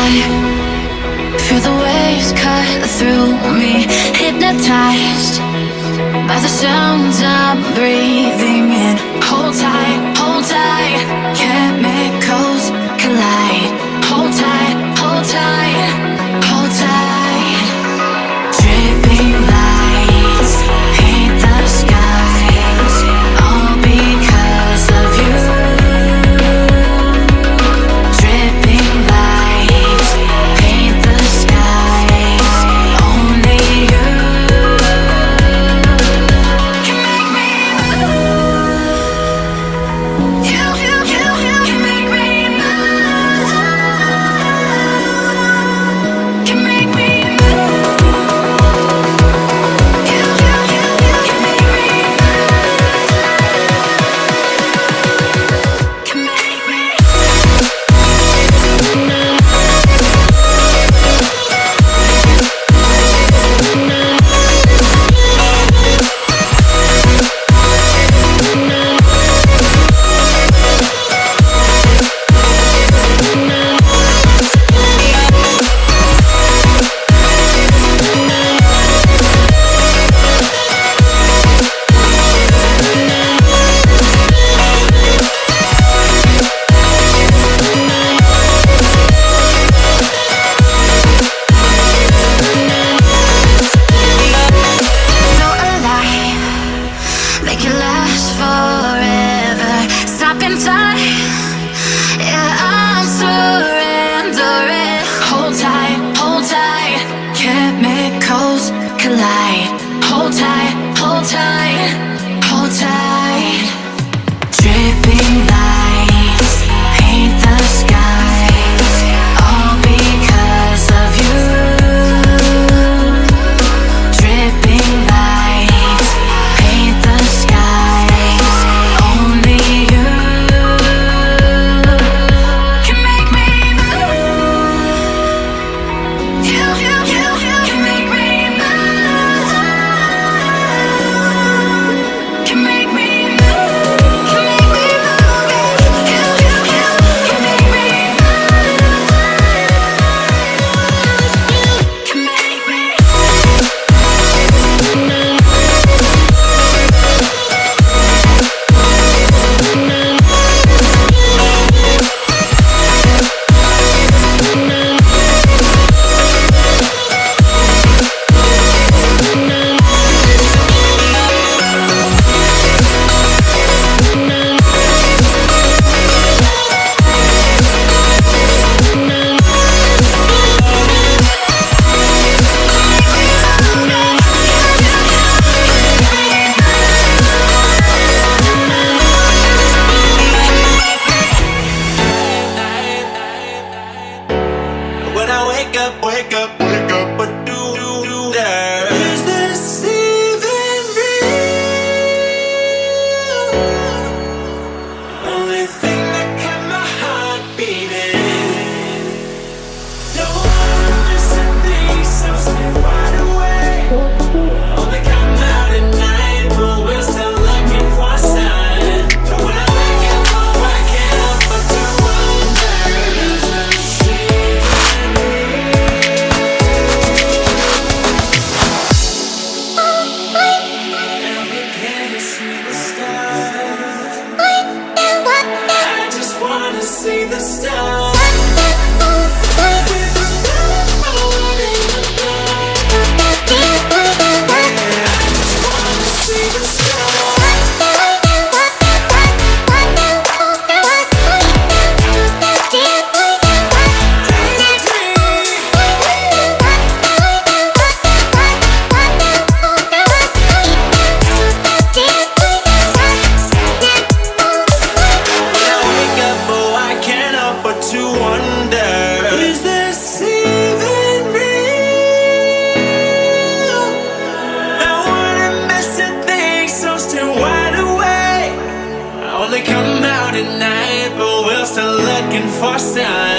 high, feel the waves cut through me, hypnotized by the sounds I'm breathing in. Hold tight, chemicals collide. Hold tight, hold tight, hold tight. Dripping lights paint the skies, all because of you. Dripping lights paint the skies, only you can make me move. You can make me move. Can make me move. You can make me move. Can make me. Feel alive, make it last forever. Stop in time, yeah, I'm surrendering. Hold tight, chemicals collide. Hold tight, hold tight, hold tight. Dripping lights paint the skies, all because of you. Dripping lights paint the skies, only you can make me move. You can make me move. Can make me move. Can make me move. You can make me move. Can make me. When I wake up, what do there? Is this even real? Only thing that kept my heart beating. No one missing things, so stay wide awake. Only come out at night, but we're still looking for a sign. But when I wake up, oh, I can't help but to wonder, is this even and begin to see the stars. I just wanna see the stars. With the stars in the dark. I just wanna see the stars. When I wake up, oh, I can't help but to wonder, is this even real? I wanna miss a thing, so stay wide awake. I only come out at night, but we're still looking for signs.